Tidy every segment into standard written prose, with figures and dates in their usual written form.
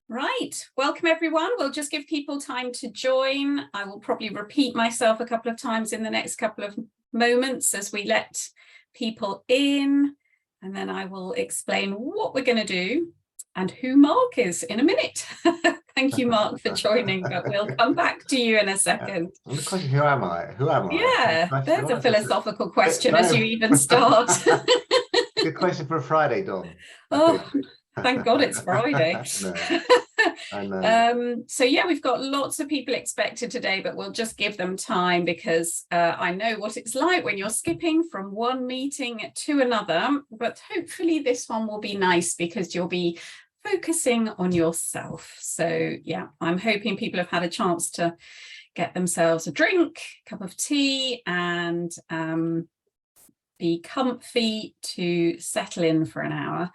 Right, welcome everyone. We'll just give people time to join. I will probably repeat myself a couple of times in the next couple of moments as we let people in, and then I will explain what we're going to do and who Mark is in a minute. Thank you, Mark, for joining, but we'll come back to you in a second. The question, who am I? Who am I? Yeah, there's a philosophical question as you even start. Good question for a Friday, Dom. Oh, thank God it's Friday. I know. So yeah, we've got lots of people expected today, but we'll just give them time because I know what it's like when you're skipping from one meeting to another, but hopefully this one will be nice because you'll be focusing on yourself. So yeah, I'm hoping people have had a chance to get themselves a drink, a cup of tea, and be comfy to settle in for an hour.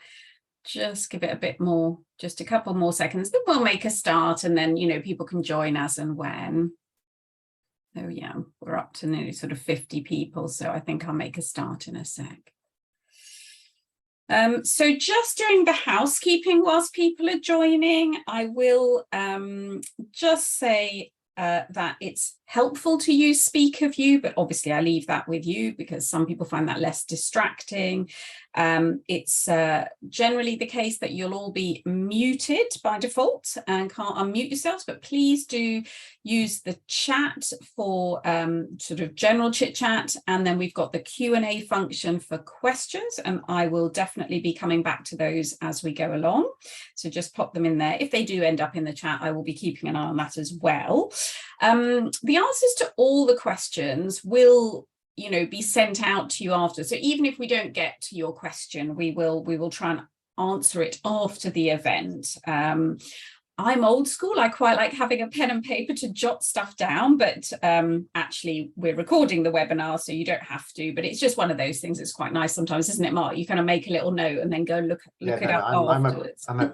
Just give it a bit more, just a couple more seconds, then we'll make a start, and then, you know, people can join as and when. Oh yeah, we're up to nearly sort of 50 people, so I think I'll make a start in a sec. So just doing the housekeeping whilst people are joining, I will just say that it's helpful to use Speaker View, but obviously I leave that with you because some people find that less distracting. It's generally the case that you'll all be muted by default and can't unmute yourselves, but please do use the chat for sort of general chit chat, and then we've got the Q&A function for questions, and I will definitely be coming back to those as we go along. So just pop them in there. If they do end up in the chat, I will be keeping an eye on that as well. The answers to all the questions will, you know, be sent out to you after. So even if we don't get to your question, we will try and answer it after the event. I'm old school. I quite like having a pen and paper to jot stuff down, but actually we're recording the webinar, so you don't have to, but it's just one of those things that's quite nice sometimes, isn't it, Mark? You kind of make a little note and then go look it up afterwards. I'm a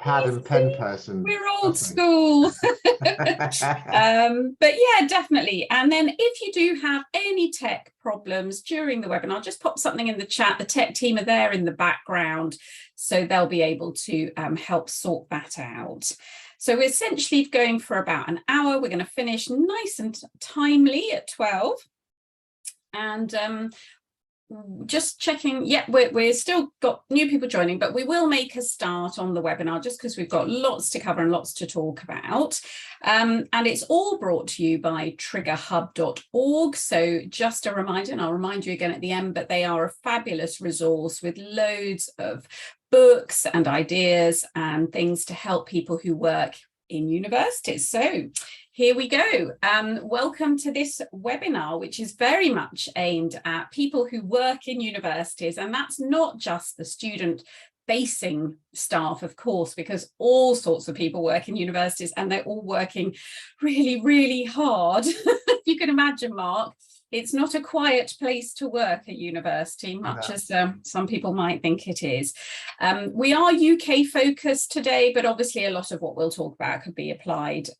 pad and pen person. We're old school. But yeah, definitely. And then if you do have any tech problems during the webinar, just pop something in the chat. The tech team are there in the background, so they'll be able to help sort that out. So we're essentially going for about an hour. We're going to finish nice and timely at 12. And just checking, yeah, we're still got new people joining, but we will make a start on the webinar just because we've got lots to cover and lots to talk about. And it's all brought to you by triggerhub.org. So just a reminder, and I'll remind you again at the end, but they are a fabulous resource with loads of books and ideas and things to help people who work in universities. So here we go. Welcome to this webinar, which is very much aimed at people who work in universities. And that's not just the student-facing staff, of course, because all sorts of people work in universities and they're all working really, really hard. You can imagine, Mark. It's not a quiet place to work at university, much as some people might think it is. We are UK focused today, but obviously a lot of what we'll talk about could be applied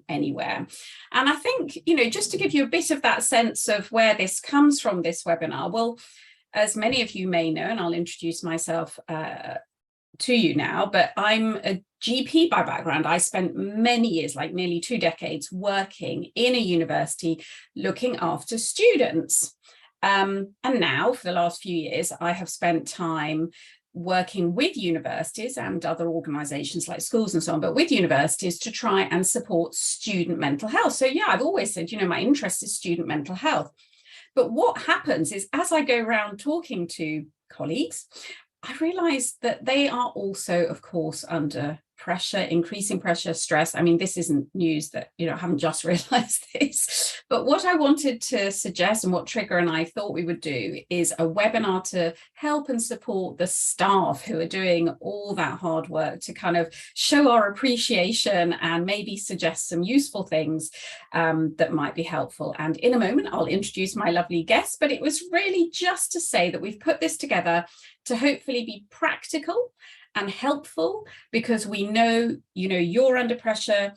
anywhere. And I think, you know, just to give you a bit of that sense of where this comes from, this webinar, well, as many of you may know, and I'll introduce myself to you now, but I'm a GP by background. I spent many years, like nearly 2 decades, working in a university looking after students. And now for the last few years, I have spent time working with universities and other organizations like schools and so on, but with universities to try and support student mental health. So yeah, I've always said, you know, my interest is student mental health. But what happens is as I go around talking to colleagues, I realized that they are also, of course, under pressure, increasing pressure, stress. I mean, this isn't news that, you know, I haven't just realized this, but what I wanted to suggest and what Trigger and I thought we would do is a webinar to help and support the staff who are doing all that hard work to kind of show our appreciation and maybe suggest some useful things that might be helpful. And in a moment, I'll introduce my lovely guest, but it was really just to say that we've put this together to hopefully be practical and helpful, because we know, you know, you're under pressure.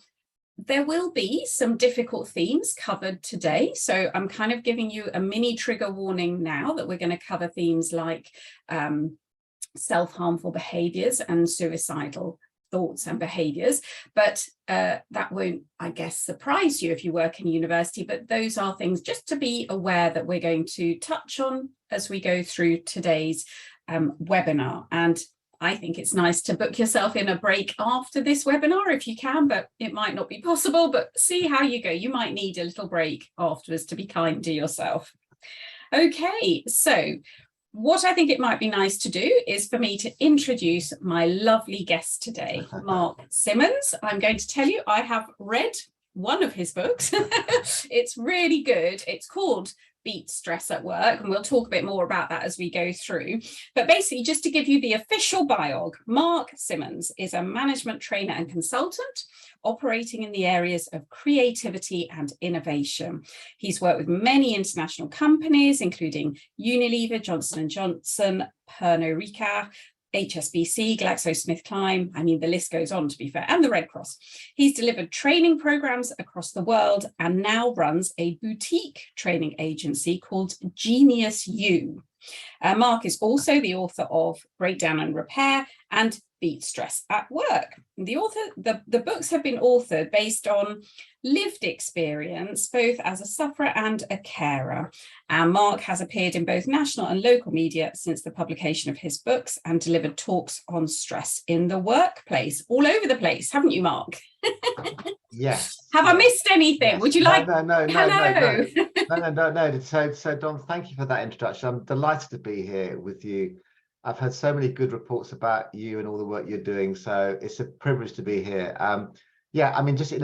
There will be some difficult themes covered today. So I'm kind of giving you a mini trigger warning now that we're going to cover themes like self-harmful behaviors and suicidal thoughts and behaviors. But that won't, I guess, surprise you if you work in university, but those are things just to be aware that we're going to touch on as we go through today's webinar. And I think it's nice to book yourself in a break after this webinar if you can, but it might not be possible, but see how you go. You might need a little break afterwards to be kind to yourself. Okay, so what I think it might be nice to do is for me to introduce my lovely guest today, Mark Simmonds. I'm going to tell you, I have read one of his books. It's really good. It's called Beat Stress at Work, and we'll talk a bit more about that as we go through. But basically, just to give you the official biog, Mark Simmonds is a management trainer and consultant operating in the areas of creativity and innovation. He's worked with many international companies, including Unilever, Johnson & Johnson, Pernod Ricard, HSBC, GlaxoSmithKline, I mean, the list goes on, to be fair, and the Red Cross. He's delivered training programs across the world and now runs a boutique training agency called Genius U. Mark is also the author of Breakdown and Repair and Beat Stress at Work. The books have been authored based on lived experience, both as a sufferer and a carer. And Mark has appeared in both national and local media since the publication of his books and delivered talks on stress in the workplace, all over the place, haven't you, Mark? Yes. Have I missed anything? Yes. Would you like? No. Hello. No. So Don, thank you for that introduction. I'm delighted to be here with you. I've heard so many good reports about you and all the work you're doing, so it's a privilege to be here. Yeah, I mean, just in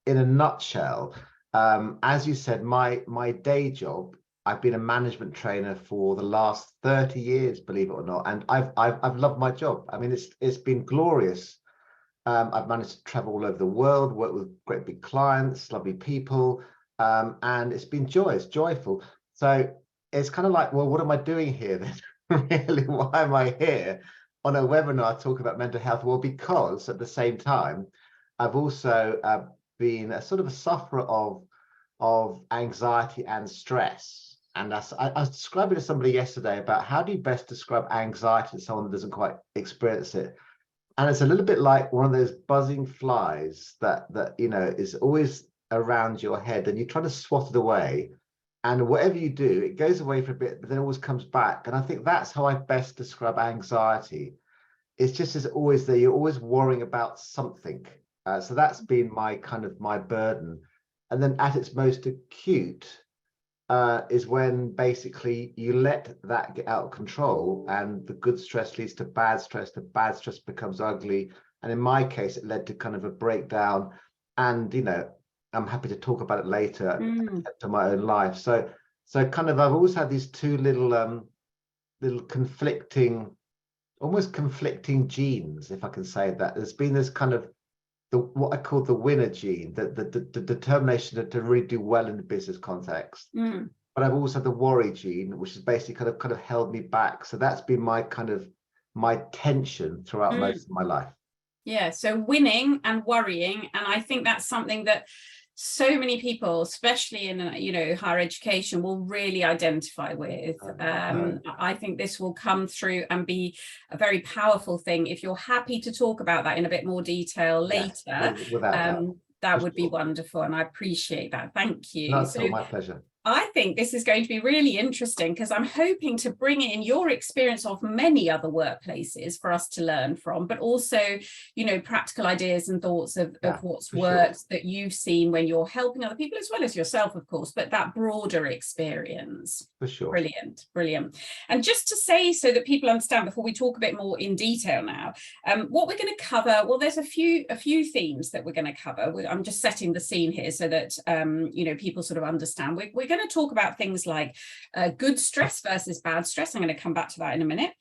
a nutshell, as you said, my day job, I've been a management trainer for the last 30 years, believe it or not, and I've loved my job. I mean, it's been glorious. I've managed to travel all over the world, work with great big clients, lovely people, and it's been joyful. So it's kind of like, well, what am I doing here then? Really, why am I here on a webinar talking about mental health? Well, because at the same time, I've also been a sort of a sufferer of anxiety and stress. And I was describing to somebody yesterday about how do you best describe anxiety to someone that doesn't quite experience it. And it's a little bit like one of those buzzing flies that you know is always around your head, and you're trying to swat it away. And whatever you do, it goes away for a bit, but then it always comes back. And I think that's how I best describe anxiety. It's just as always there, you're always worrying about something. So that's been my burden. And then at its most acute is when basically you let that get out of control, and the good stress leads to bad stress becomes ugly. And in my case, it led to kind of a breakdown. And, you know, I'm happy to talk about it later to my own life. So kind of I've always had these two little almost conflicting genes, if I can say that. There's been this kind of what I call the winner gene, the determination to really do well in the business context. But I've also had the worry gene, which has basically kind of held me back. So that's been my tension throughout most of my life. Yeah, so winning and worrying, and I think that's something that so many people, especially in higher education, will really identify with. I think this will come through and be a very powerful thing. If you're happy to talk about that in a bit more detail later, that would be wonderful, and I appreciate that. Thank you. That's my pleasure. I think this is going to be really interesting because I'm hoping to bring in your experience of many other workplaces for us to learn from, but also, practical ideas and thoughts of what's worked that you've seen when you're helping other people, as well as yourself, of course, but that broader experience. For sure. Brilliant. And just to say, so that people understand before we talk a bit more in detail now, what we're going to cover, well, there's a few themes that we're going to cover. I'm just setting the scene here so that, people sort of understand. We're going to talk about things like good stress versus bad stress. I'm going to come back to that in a minute.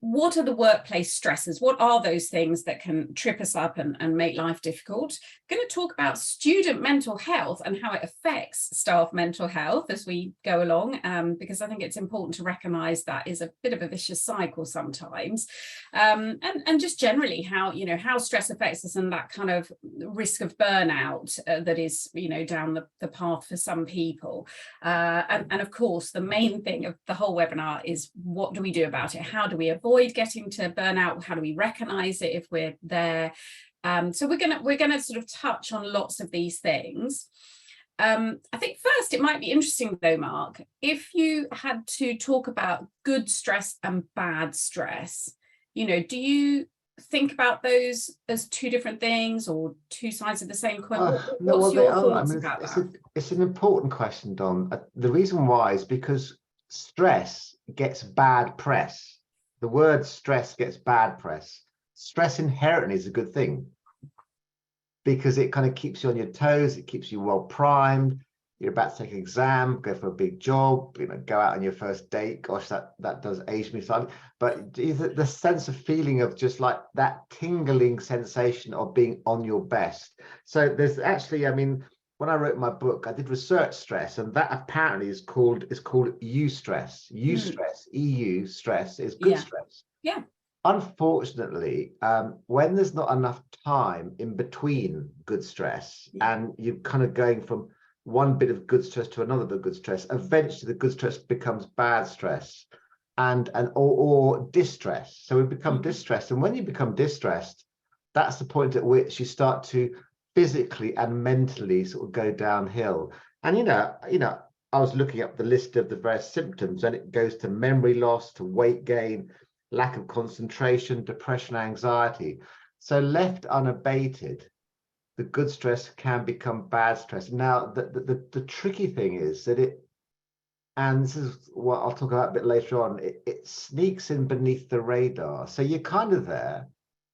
what are the workplace stresses? What are those things that can trip us up and make life difficult? I'm going to talk about student mental health and how it affects staff mental health as we go along, because I think it's important to recognise that is a bit of a vicious cycle sometimes, and just generally how, you know, how stress affects us and that kind of risk of burnout that is, you know, down the path for some people. And of course, the main thing of the whole webinar is, what do we do about it? How do we avoid getting to burnout? How do we recognize it if we're there? So we're gonna sort of touch on lots of these things. I think first it might be interesting though, Mark, if you had to talk about good stress and bad stress, you know, do you think about those as two different things or two sides of the same coin? What's your thoughts about that? It's an important question, Dom. The reason why is because stress gets bad press. The word stress gets bad press. Stress inherently is a good thing because it kind of keeps you on your toes. It keeps you well primed. You're about to take an exam, go for a big job, you know, go out on your first date. Gosh, that does age me slightly. But the sense of feeling of just like that tingling sensation of being on your best. So there's actually, I mean, when I wrote my book, I did research stress, and that apparently is called eustress. Eustress, EU stress is good stress. Yeah. Unfortunately, when there's not enough time in between good stress, and you're kind of going from one bit of good stress to another bit of good stress, eventually the good stress becomes bad stress or distress. So we become distressed, and when you become distressed, that's the point at which you start to physically and mentally sort of go downhill. And you know, I was looking up the list of the various symptoms, and it goes to memory loss, to weight gain, lack of concentration, depression, anxiety. So left unabated, the good stress can become bad stress. Now, the tricky thing is that and this is what I'll talk about a bit later on, it sneaks in beneath the radar. So you're kind of there.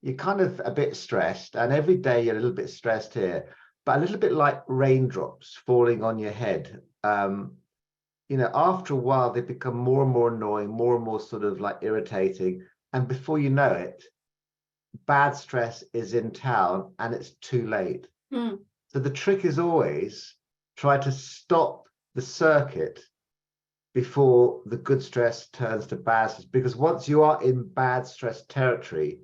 You're kind of a bit stressed, and every day you're a little bit stressed here, but a little bit like raindrops falling on your head. You know, after a while, they become more and more annoying, more and more sort of like irritating. And before you know it, bad stress is in town and it's too late. So the trick is always try to stop the circuit before the good stress turns to bad stress, because once you are in bad stress territory,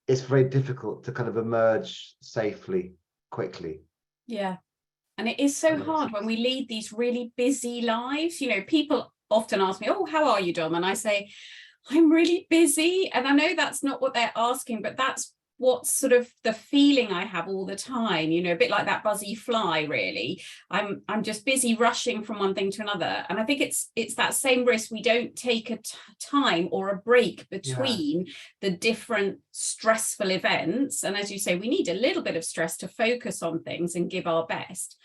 it's very difficult to kind of emerge safely, quickly. Yeah. And it is so hard when we lead these really busy lives. You know, people often ask me, oh, how are you, Dom? And I say, I'm really busy. And I know that's not what they're asking, but that's what's sort of the feeling I have all the time, you know, a bit like that buzzy fly, really. I'm just busy rushing from one thing to another. And I think it's that same risk. We don't take a time or a break between the different stressful events. And as you say, we need a little bit of stress to focus on things and give our best.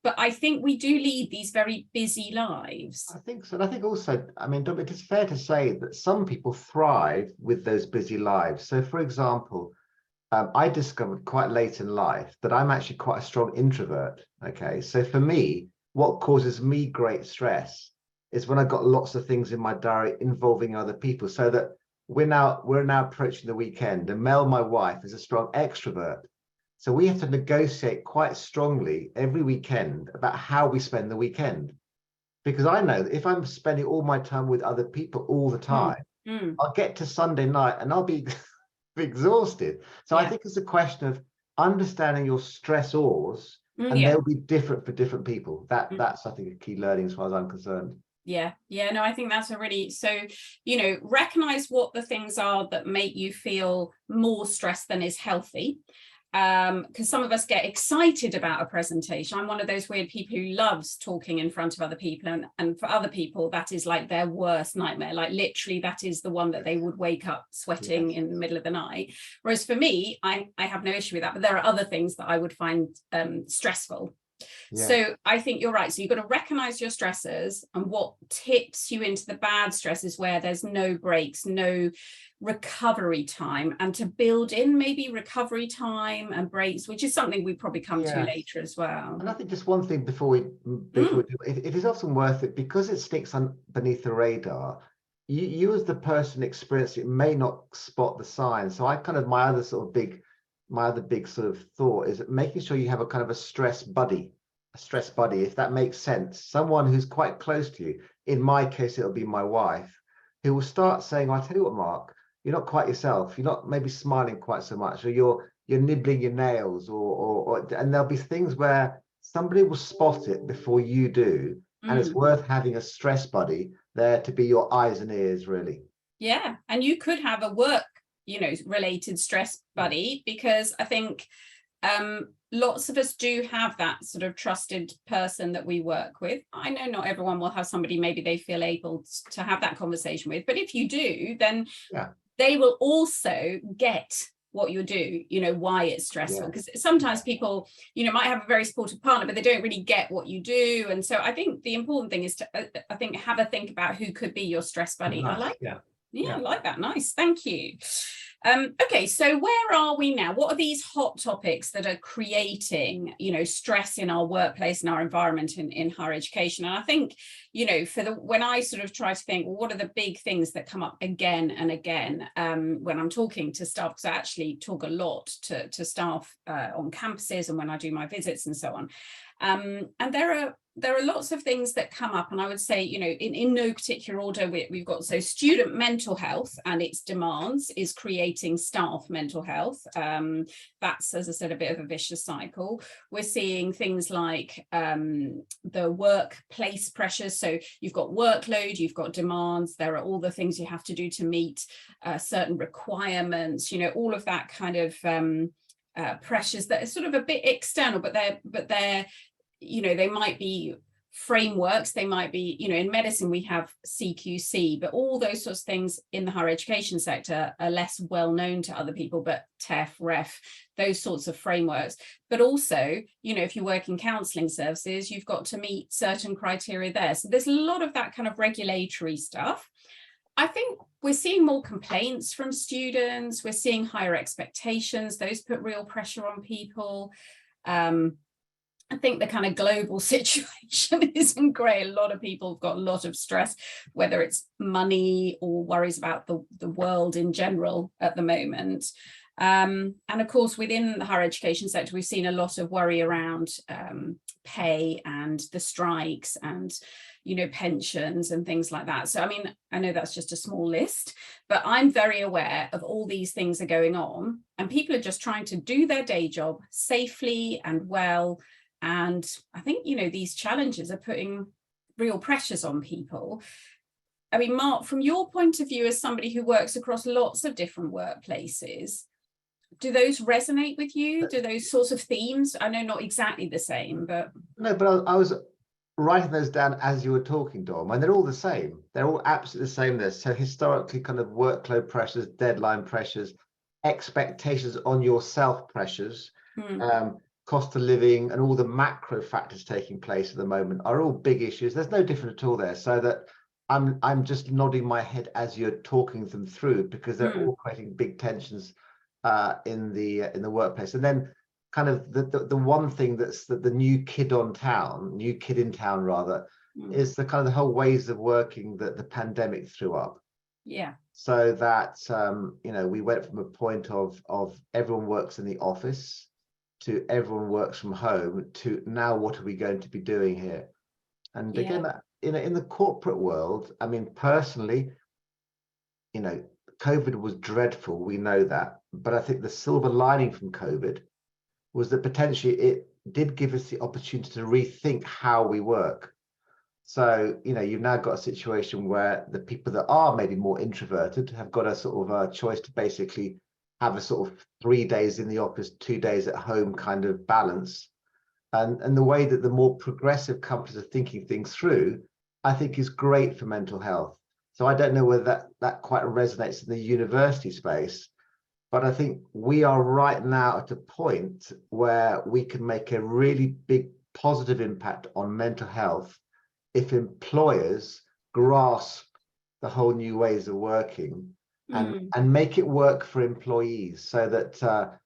But I think we do lead these very busy lives. I think so. And I think also, I mean, Dominique, it's fair to say that some people thrive with those busy lives. So, for example, I discovered quite late in life that I'm actually quite a strong introvert. Okay, so for me, what causes me great stress is when I've got lots of things in my diary involving other people. So that we're now approaching the weekend, and Mel, my wife, is a strong extrovert. So we have to negotiate quite strongly every weekend about how we spend the weekend, because I know that if I'm spending all my time with other people all the time, I'll get to Sunday night and I'll be exhausted. So I think it's a question of understanding your stressors, and they'll be different for different people. That's I think a key learning as far as I'm concerned. No, I think that's a really, so, you know, recognize what the things are that make you feel more stressed than is healthy. Because some of us get excited about a presentation. I'm one of those weird people who loves talking in front of other people, and for other people that is like their worst nightmare. Like literally that is the one that they would wake up sweating in the middle of the night. Whereas for me, I have no issue with that, but there are other things that I would find stressful. So I think you're right. So you've got to recognize your stressors, and what tips you into the bad stresses where there's no breaks, no recovery time, and to build in maybe recovery time and breaks, which is something we probably come to later as well. And I think just one thing before we do, it is often worth it, because it sticks on beneath the radar. you as the person experiencing it may not spot the signs. So I kind of, my other big sort of thought is that making sure you have a kind of a stress buddy, if that makes sense. Someone who's quite close to you. In my case, it'll be my wife, who will start saying, "I tell you what, Mark, you're not quite yourself. You're not maybe smiling quite so much, or you're nibbling your nails, or and there'll be things where somebody will spot it before you do, and it's worth having a stress buddy there to be your eyes and ears, really." Yeah, and you could have a work, related stress buddy, because I think lots of us do have that sort of trusted person that we work with. I know not everyone will have somebody maybe they feel able to have that conversation with, but if you do, then they will also get what you do, why it's stressful, because sometimes people, might have a very supportive partner, but they don't really get what you do. And so I think the important thing is to, have a think about who could be your stress buddy. Nice. I like I like that. Nice. Thank you. Okay, so where are we now? What are these hot topics that are creating, stress in our workplace and our environment in higher education? And I think, when I sort of try to think, well, what are the big things that come up again and again when I'm talking to staff, because I actually talk a lot to staff on campuses and when I do my visits and so on. And there are lots of things that come up, and I would say, in no particular order, we've got, so student mental health and its demands is creating staff mental health. That's, as I said, a bit of a vicious cycle. We're seeing things like the workplace pressures. So you've got workload, you've got demands, there are all the things you have to do to meet certain requirements, all of that kind of pressures that are sort of a bit external, but they're they might be frameworks, they might be, in medicine we have CQC, but all those sorts of things in the higher education sector are less well known to other people, but TEF, REF, those sorts of frameworks. But also, if you work in counselling services, you've got to meet certain criteria there. So there's a lot of that kind of regulatory stuff. I think we're seeing more complaints from students, we're seeing higher expectations, those put real pressure on people. I think the kind of global situation isn't great. A lot of people have got a lot of stress, whether it's money or worries about the world in general at the moment. And of course, within the higher education sector, we've seen a lot of worry around pay and the strikes and, pensions and things like that. So, I mean, I know that's just a small list, but I'm very aware of all these things are going on and people are just trying to do their day job safely and well. And I think, these challenges are putting real pressures on people. I mean, Mark, from your point of view, as somebody who works across lots of different workplaces, do those resonate with you? Do those sorts of themes? I know not exactly the same, but... No, but I was writing those down as you were talking, Dom, and they're all the same. They're all absolutely the same there. So historically, kind of workload pressures, deadline pressures, expectations on yourself pressures, cost of living and all the macro factors taking place at the moment are all big issues. There's no different at all there. So that I'm just nodding my head as you're talking them through, because they're all creating big tensions in the workplace. And then kind of the one thing that's the new kid in town rather, is the kind of the whole ways of working that the pandemic threw up. Yeah. So that we went from a point of everyone works in the office to everyone works from home to now what are we going to be doing here? And again, in the corporate world, I mean, personally, COVID was dreadful, we know that, but I think the silver lining from COVID was that potentially it did give us the opportunity to rethink how we work. So, you've now got a situation where the people that are maybe more introverted have got a sort of a choice to basically have a sort of 3 days in the office, 2 days at home kind of balance. And the way that the more progressive companies are thinking things through, I think is great for mental health. So I don't know whether that quite resonates in the university space, but I think we are right now at a point where we can make a really big positive impact on mental health if employers grasp the whole new ways of working and make it work for employees, so that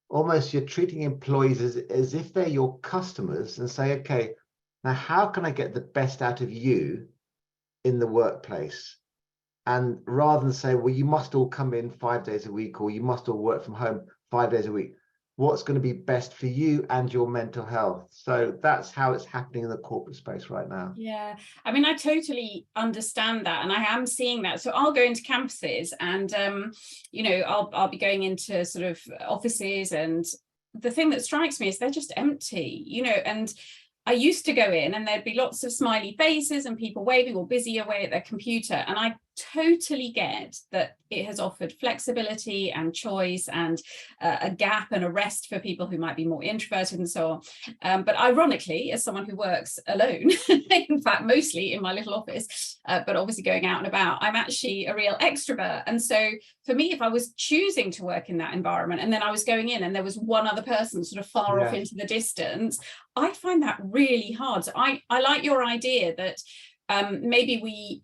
almost you're treating employees as if they're your customers and say, okay, now how can I get the best out of you in the workplace? And rather than say, well, you must all come in 5 days a week, or you must all work from home 5 days a week, what's going to be best for you and your mental health? So that's how it's happening in the corporate space right now. Yeah, I mean, I totally understand that, and I am seeing that. So I'll go into campuses, and you know, I'll be going into sort of offices, and the thing that strikes me is they're just empty, you know. And I used to go in and there'd be lots of smiley faces and people waving or busy away at their computer. And I totally get that it has offered flexibility and choice and a gap and a rest for people who might be more introverted and so on. But ironically, as someone who works alone, in fact, mostly in my little office, but obviously going out and about, I'm actually a real extrovert. And so for me, if I was choosing to work in that environment and then I was going in and there was one other person sort of far off into the distance, I'd find that really hard. So I like your idea that maybe we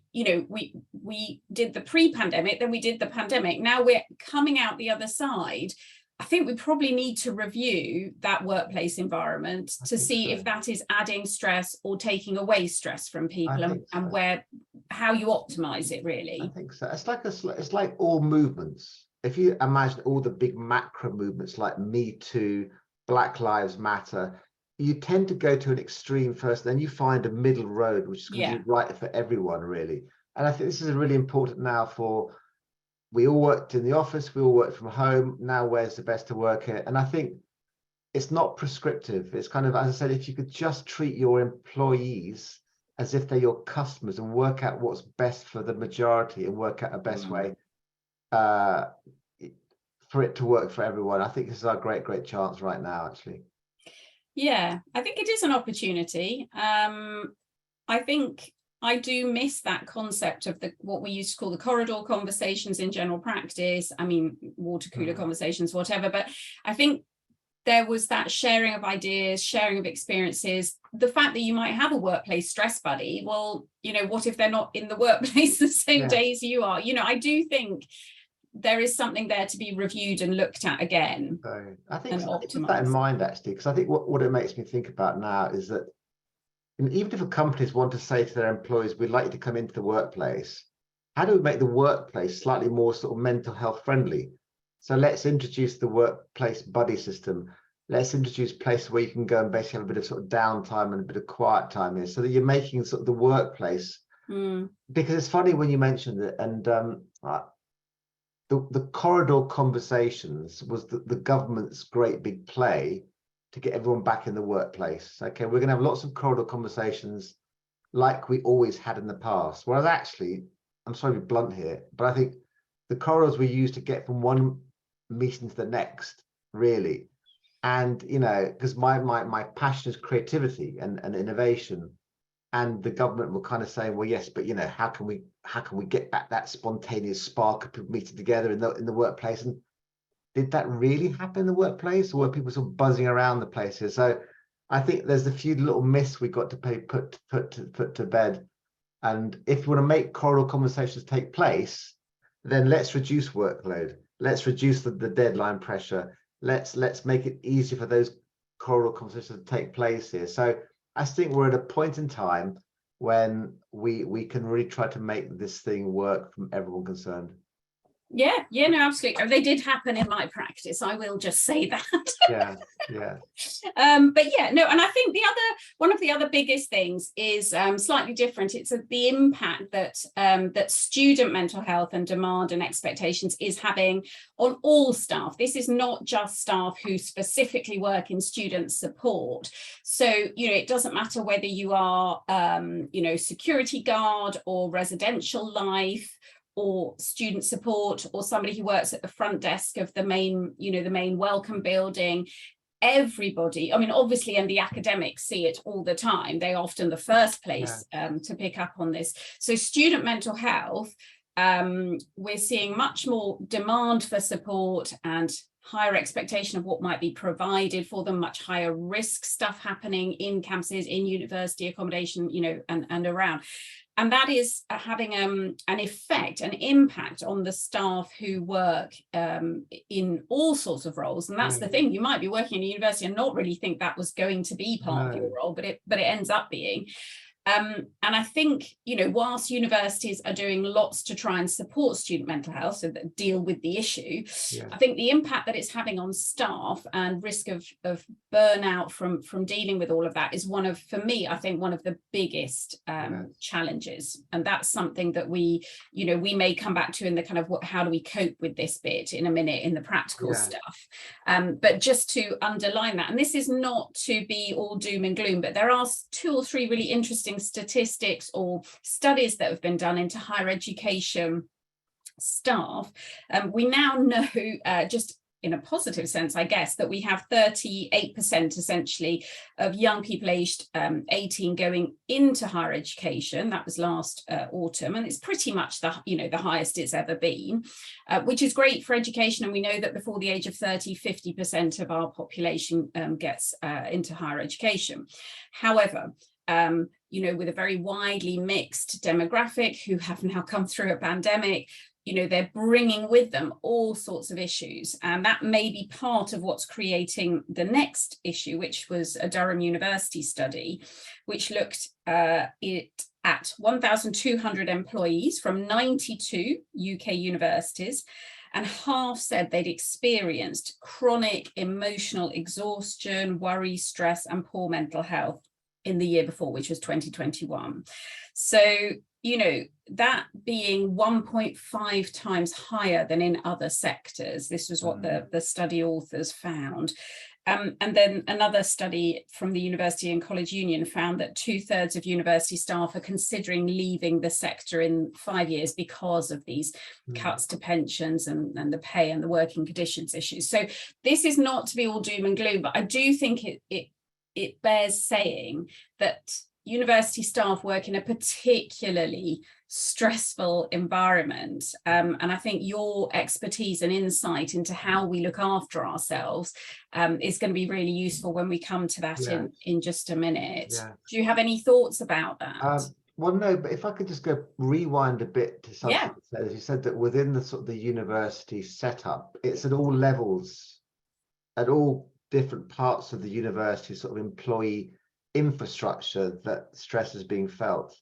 did the pre-pandemic, then we did the pandemic. Now we're coming out the other side. I think we probably need to review that workplace environment to see if that is adding stress or taking away stress from people, and where, how you optimize it, really. I think so. It's like all movements. If you imagine all the big macro movements like Me Too, Black Lives Matter, you tend to go to an extreme first, then you find a middle road, which is going to be right for everyone, really. And I think this is really important now. For we all worked in the office, we all worked from home. Now, where's the best to work here? And I think it's not prescriptive. It's kind of, as I said, if you could just treat your employees as if they're your customers and work out what's best for the majority and work out a best way for it to work for everyone. I think this is our great chance right now, actually. Yeah, I think it is an opportunity. I think I do miss that concept of what we used to call the corridor conversations in general practice. I mean, water cooler conversations, whatever. But I think there was that sharing of ideas, sharing of experiences. The fact that you might have a workplace stress buddy, well, you know, what if they're not in the workplace the same days you are? You know, I do think there is something there to be reviewed and looked at again. So I think keep that in mind, actually, because I think what it makes me think about now is that even if companies want to say to their employees, we'd like you to come into the workplace, how do we make the workplace slightly more sort of mental health friendly? So let's introduce the workplace buddy system. Let's introduce places where you can go and basically have a bit of sort of downtime and a bit of quiet time here, so that you're making sort of the workplace. Because it's funny when you mentioned it, and the corridor conversations was the government's great big play to get everyone back in the workplace. Okay, we're going to have lots of corridor conversations like we always had in the past. Whereas actually, I'm sorry to be blunt here, but I think the corridors we use to get from one meeting to the next, really. And, you know, because my passion is creativity and innovation. And the government were kind of saying, well, yes, but, you know, how can we get back that spontaneous spark of people meeting together in the workplace? And did that really happen in the workplace, or were people sort of buzzing around the places? So I think there's a few little myths we got to put to bed. And if you want to make corridor conversations take place, then let's reduce workload. Let's reduce the deadline pressure. Let's make it easier for those corridor conversations to take place here. So I think we're at a point in time when we can really try to make this thing work from everyone concerned. Yeah, no, absolutely. They did happen in my practice, I will just say that. yeah But yeah, no, and I think one of the other biggest things is slightly different. It's the impact that student mental health and demand and expectations is having on all staff. This is not just staff who specifically work in student support. So, you know, it doesn't matter whether you are you know, security guard or residential life or student support, or somebody who works at the front desk of the main welcome building. Everybody, I mean, obviously, and the academics see it all the time. They're often the first place to pick up on this. So student mental health, we're seeing much more demand for support and higher expectation of what might be provided for them, much higher risk stuff happening in campuses, in university accommodation, you know, and around. And that is having an effect, an impact on the staff who work in all sorts of roles. And that's the thing, you might be working in a university and not really think that was going to be part of your role, but it ends up being. And I think, whilst universities are doing lots to try and support student mental health, so that deal with the issue, I think the impact that it's having on staff and risk of burnout from dealing with all of that is for me, I think one of the biggest challenges. And that's something that we may come back to in the kind of how do we cope with this bit in a minute in the practical stuff. But just to underline that, and this is not to be all doom and gloom, but there are 2 or 3 really interesting statistics or studies that have been done into higher education staff. We now know, just in a positive sense, I guess, that we have 38% essentially of young people aged 18 going into higher education. That was last autumn, and it's pretty much the highest it's ever been, which is great for education. And we know that before the age of 30, 50% of our population gets into higher education. However, with a very widely mixed demographic who have now come through a pandemic, they're bringing with them all sorts of issues. And that may be part of what's creating the next issue, which was a Durham University study, which looked at 1,200 employees from 92 UK universities, and half said they'd experienced chronic emotional exhaustion, worry, stress, and poor mental health in the year before, which was 2021. So, that being 1.5 times higher than in other sectors. This was what the study authors found. And then another study from the University and College Union found that 2/3 of university staff are considering leaving the sector in 5 years because of these cuts to pensions and the pay and the working conditions issues. So this is not to be all doom and gloom, but I do think it bears saying that university staff work in a particularly stressful environment. And I think your expertise and insight into how we look after ourselves is going to be really useful when we come to that in just a minute. Do you have any thoughts about that? Well, no, but if I could just go rewind a bit to something that you said, that within the sort of the university setup, it's at all levels, at all different parts of the university sort of employee infrastructure that stress is being felt.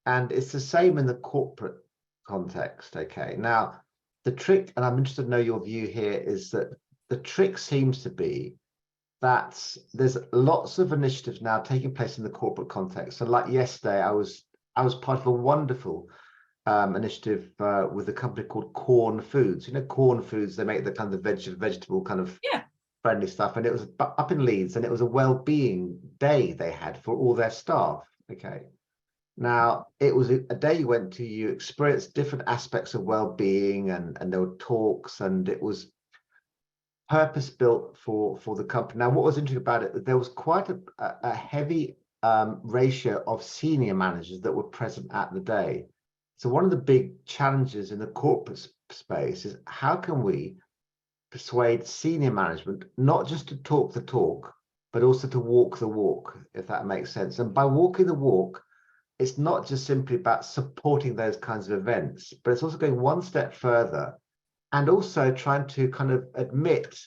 And it's the same in the corporate context. Okay, now the trick, and I'm interested to know your view here, is that the trick seems to be that there's lots of initiatives now taking place in the corporate context. So like yesterday, I was part of a wonderful initiative with a company called Corn Foods. Corn Foods, they make the kind of vegetable kind of friendly stuff, and it was up in Leeds, and it was a well-being day they had for all their staff. Okay, now it was a day you went to, you experienced different aspects of well-being, and there were talks, and it was purpose built for the company. Now what was interesting about it, that there was quite a heavy ratio of senior managers that were present at the day. So one of the big challenges in the corporate space is how can we persuade senior management not just to talk the talk, but also to walk the walk, if that makes sense. And by walking the walk, it's not just simply about supporting those kinds of events, but it's also going one step further and also trying to kind of admit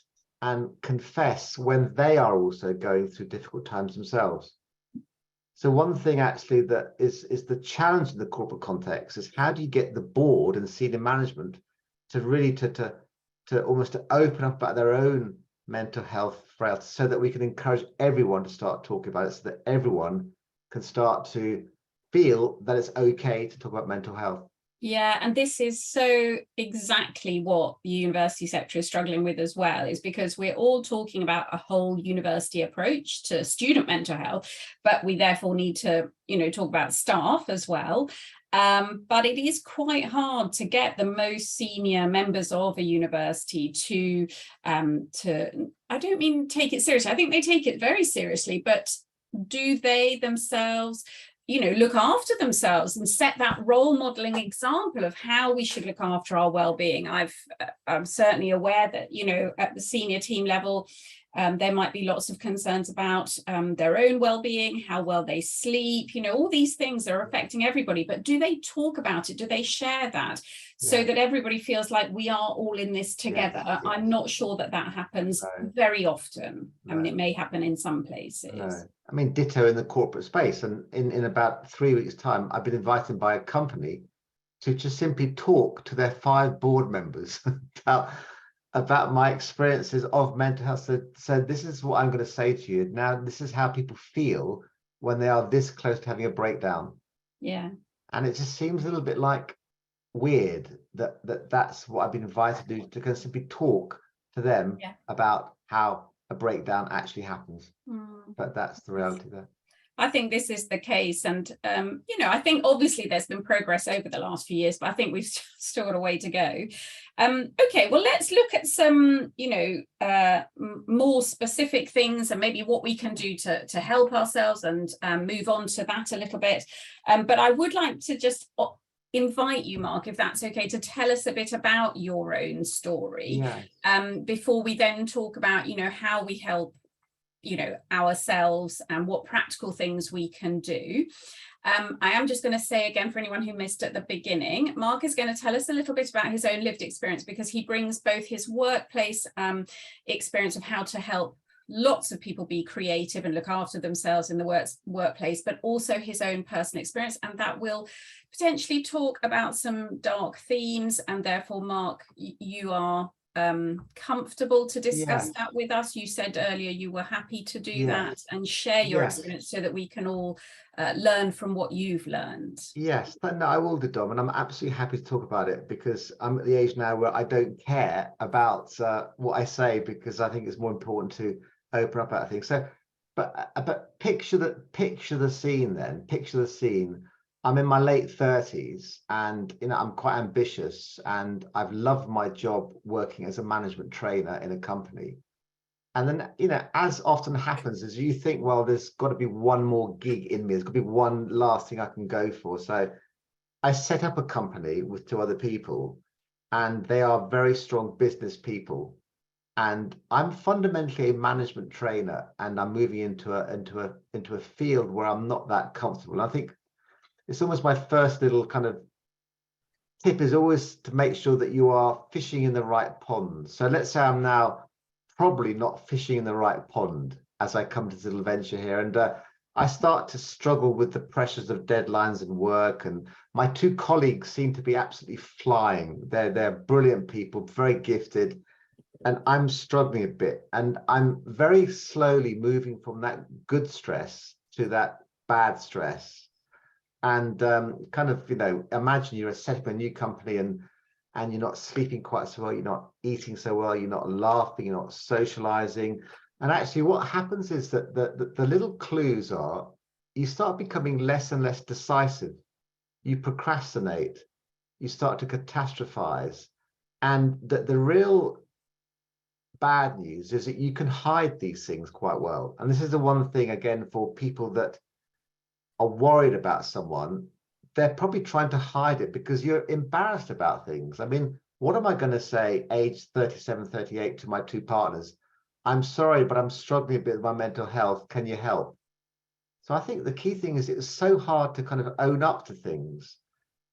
and confess when they are also going through difficult times themselves. So one thing actually that is the challenge in the corporate context is how do you get the board and senior management to really to almost to open up about their own mental health frailty, so that we can encourage everyone to start talking about it, so that everyone can start to feel that it's okay to talk about mental health. Yeah, and this is so exactly what the university sector is struggling with as well, is because we're all talking about a whole university approach to student mental health, but we therefore need to, talk about staff as well. But it is quite hard to get the most senior members of a university to I don't mean take it seriously. I think they take it very seriously, but do they themselves, look after themselves and set that role modeling example of how we should look after our well-being? I'm certainly aware that, at the senior team level, There might be lots of concerns about their own well-being, how well they sleep, all these things are affecting everybody. But do they talk about it? Do they share that so that everybody feels like we are all in this together? Yes. I'm not sure that happens very often. I mean, it may happen in some places. I mean, ditto in the corporate space. And in about 3 weeks' time, I've been invited by a company to just simply talk to their 5 board members about my experiences of mental health. So this is what I'm going to say to you. Now, this is how people feel when they are this close to having a breakdown. Yeah. And it just seems a little bit like weird that's what I've been invited to do, to kind of simply talk to them about how a breakdown actually happens. But that's the reality there. I think this is the case. And, I think obviously there's been progress over the last few years, but I think we've still got a way to go. Okay, well, let's look at some, more specific things and maybe what we can do to help ourselves and move on to that a little bit. But I would like to just invite you, Mark, if that's okay, to tell us a bit about your own story before we then talk about, how we help ourselves and what practical things we can do. I am just going to say again, for anyone who missed at the beginning, Mark is going to tell us a little bit about his own lived experience, because he brings both his workplace experience of how to help lots of people be creative and look after themselves in the workplace, but also his own personal experience, and that will potentially talk about some dark themes. And therefore, Mark, you are comfortable to discuss that with us. You said earlier you were happy to do that and share your experience so that we can all learn from what you've learned. Yes, but no, I will do, Dom, and I'm absolutely happy to talk about it, because I'm at the age now where I don't care about what I say, because I think it's more important to open up about things. So, but picture the scene then. Picture the scene. I'm in my late 30s, and I'm quite ambitious, and I've loved my job working as a management trainer in a company. And then, as often happens, is you think, well, there's got to be one more gig in me. There's got to be one last thing I can go for. So I set up a company with 2 other people, and they are very strong business people. And I'm fundamentally a management trainer, and I'm moving into a field where I'm not that comfortable. And I think it's almost my first little kind of tip is always to make sure that you are fishing in the right pond. So let's say I'm now probably not fishing in the right pond as I come to this little venture here. And I start to struggle with the pressures of deadlines and work. And my 2 colleagues seem to be absolutely flying. They're brilliant people, very gifted. And I'm struggling a bit. And I'm very slowly moving from that good stress to that bad stress. And kind of, imagine you're setting up a new company and you're not sleeping quite so well, you're not eating so well, you're not laughing, you're not socializing. And actually what happens is that the little clues are, you start becoming less and less decisive. You procrastinate, you start to catastrophize. And the real bad news is that you can hide these things quite well. And this is the one thing, again, for people that are worried about someone, they're probably trying to hide it because you're embarrassed about things. I mean, what am I going to say age 37, 38 to my 2 partners? I'm sorry, but I'm struggling a bit with my mental health. Can you help? So I think the key thing is it's so hard to kind of own up to things.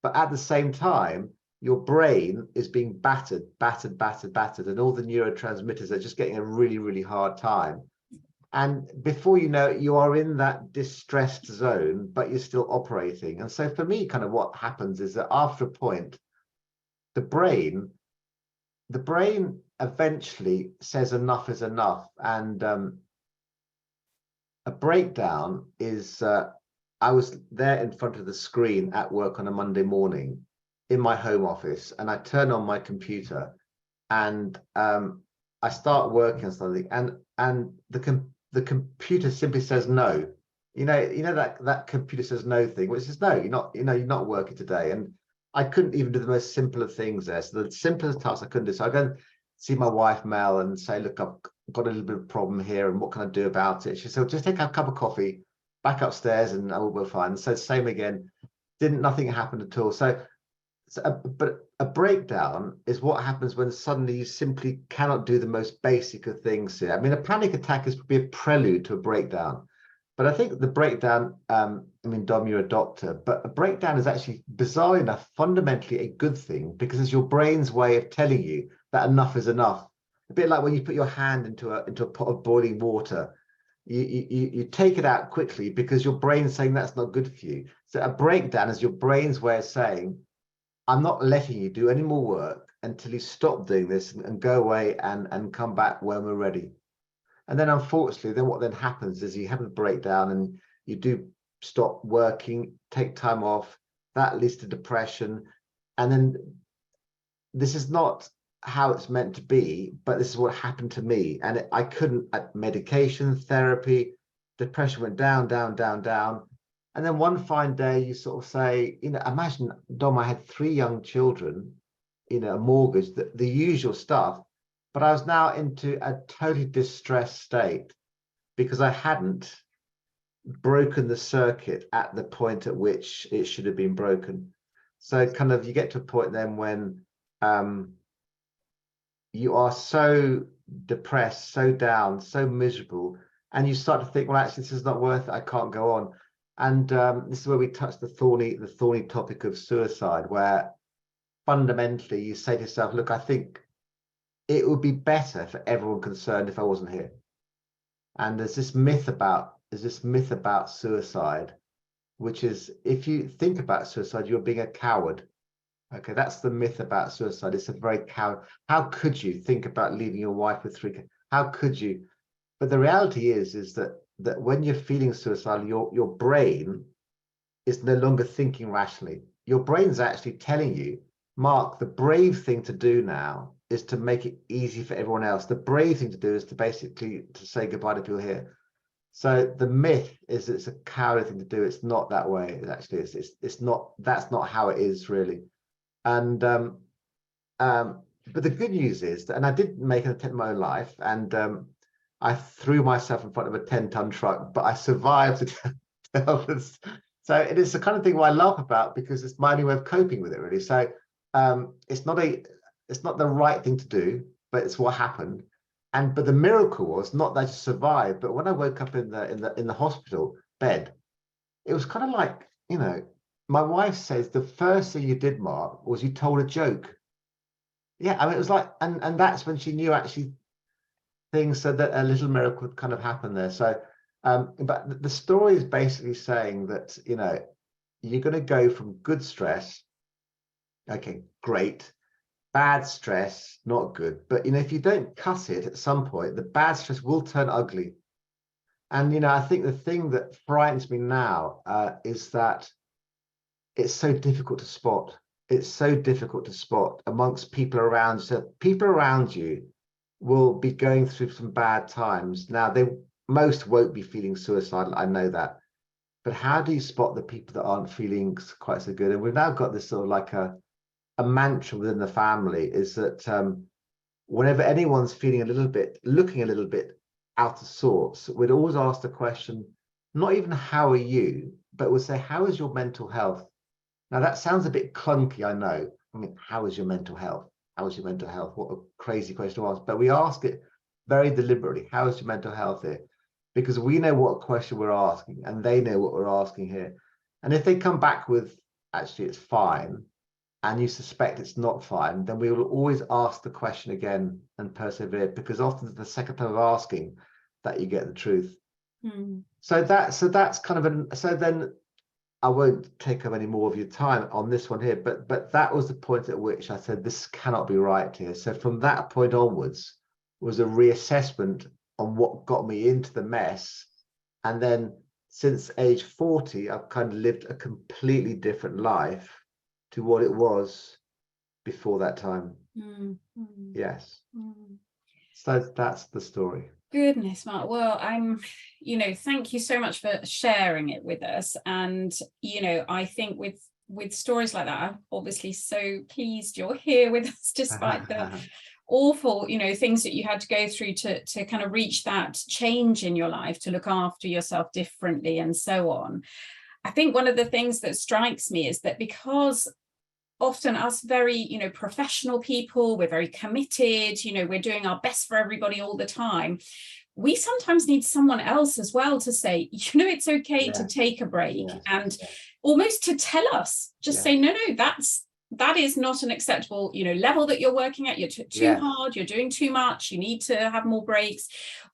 But at the same time, your brain is being battered, and all the neurotransmitters are just getting a really, really hard time. And before you know it, you are in that distressed zone, but you're still operating. And so for me, kind of what happens is that after a point, the brain eventually says enough is enough. And a breakdown is, I was there in front of the screen at work on a Monday morning in my home office, and I turn on my computer and I start working on something, and the computer simply says no. That computer says no thing, which says no, you're not working today. And I couldn't even do the most simple of things there. So the simplest tasks I couldn't do. So I go and see my wife Mel and say, look, I've got a little bit of problem here, and what can I do about it? She said, well, just take a cup of coffee, back upstairs, and we'll be fine. So same again, nothing happened at all. So But a breakdown is what happens when suddenly you simply cannot do the most basic of things here. I mean, a panic attack is probably a prelude to a breakdown. But I think the breakdown, I mean, Dom, you're a doctor, but a breakdown is actually, bizarre enough, fundamentally a good thing, because it's your brain's way of telling you that enough is enough. A bit like when you put your hand into a pot of boiling water. You take it out quickly because your brain's saying that's not good for you. So a breakdown is your brain's way of saying, I'm not letting you do any more work until you stop doing this and go away and come back when we're ready. And then unfortunately, then what then happens is you have a breakdown and you do stop working, take time off. That leads to depression. And then this is not how it's meant to be, but this is what happened to me. And I couldn't, medication, therapy, depression went down, down, down, down. And then one fine day you sort of say, imagine, Dom, I had 3 young children, a mortgage, the usual stuff, but I was now into a totally distressed state because I hadn't broken the circuit at the point at which it should have been broken. So kind of you get to a point then when you are so depressed, so down, so miserable, and you start to think, well, actually, this is not worth it. I can't go on. And this is where we touch the thorny topic of suicide, where fundamentally you say to yourself, look, I think it would be better for everyone concerned if I wasn't here. And there's this myth about suicide, which is, if you think about suicide, you're being a coward. Okay, that's the myth about suicide. It's a very coward. How could you think about leaving your wife with 3 kids? How could you? But the reality is that when you're feeling suicidal, your brain is no longer thinking rationally. Your brain's actually telling you, Mark, the brave thing to do now is to make it easy for everyone else. The brave thing to do is to basically to say goodbye to people here. So the myth is it's a cowardly thing to do. It's not that way. It actually is. It's not. That's not how it is really. And but the good news is that, and I did make an attempt in my own life, and I threw myself in front of a 10-ton truck, but I survived to tell this. So it is the kind of thing I laugh about because it's my only way of coping with it, really. So it's not the right thing to do, but it's what happened. But the miracle was not that I just survived, but when I woke up in the hospital bed, it was kind of like, my wife says the first thing you did, Mark, was you told a joke. Yeah, I mean, it was like, and that's when she knew actually things, so that a little miracle would kind of happen there. So, but the story is basically saying that, you're going to go from good stress, okay, great, bad stress, not good. But, if you don't cut it at some point, the bad stress will turn ugly. And, I think the thing that frightens me now is that it's so difficult to spot. It's so difficult to spot amongst people around. So people around you will be going through some bad times. Now, most won't be feeling suicidal. I know that. But how do you spot the people that aren't feeling quite so good? And we've now got this sort of like a mantra within the family is that whenever anyone's feeling looking a little bit out of sorts, we'd always ask the question, not even how are you, but we'll say, how is your mental health? Now, that sounds a bit clunky, I know. I mean, how is your mental health? How is your mental health? What a crazy question to ask. But we ask it very deliberately. How is your mental health here? Because we know what question we're asking and they know what we're asking here. And if they come back with, actually, it's fine, and you suspect it's not fine, then we will always ask the question again and persevere, because often it's the second time of asking that you get the truth. So that's kind of so then I won't take up any more of your time on this one here, but that was the point at which I said, this cannot be right here. So from that point onwards was a reassessment on what got me into the mess. And then since age 40, I've kind of lived a completely different life to what it was before that time. Yes. So that's the story. Goodness, Mark. Well, thank you so much for sharing it with us. And, I think with stories like that, I'm obviously so pleased you're here with us, despite the awful, things that you had to go through to kind of reach that change in your life, to look after yourself differently and so on. I think one of the things that strikes me is that because often us very, professional people, we're very committed, we're doing our best for everybody all the time. We sometimes need someone else as well to say, it's okay to take a break, and almost to tell us, just say, no, that is not an acceptable, level that you're working at. You're too hard, you're doing too much, you need to have more breaks.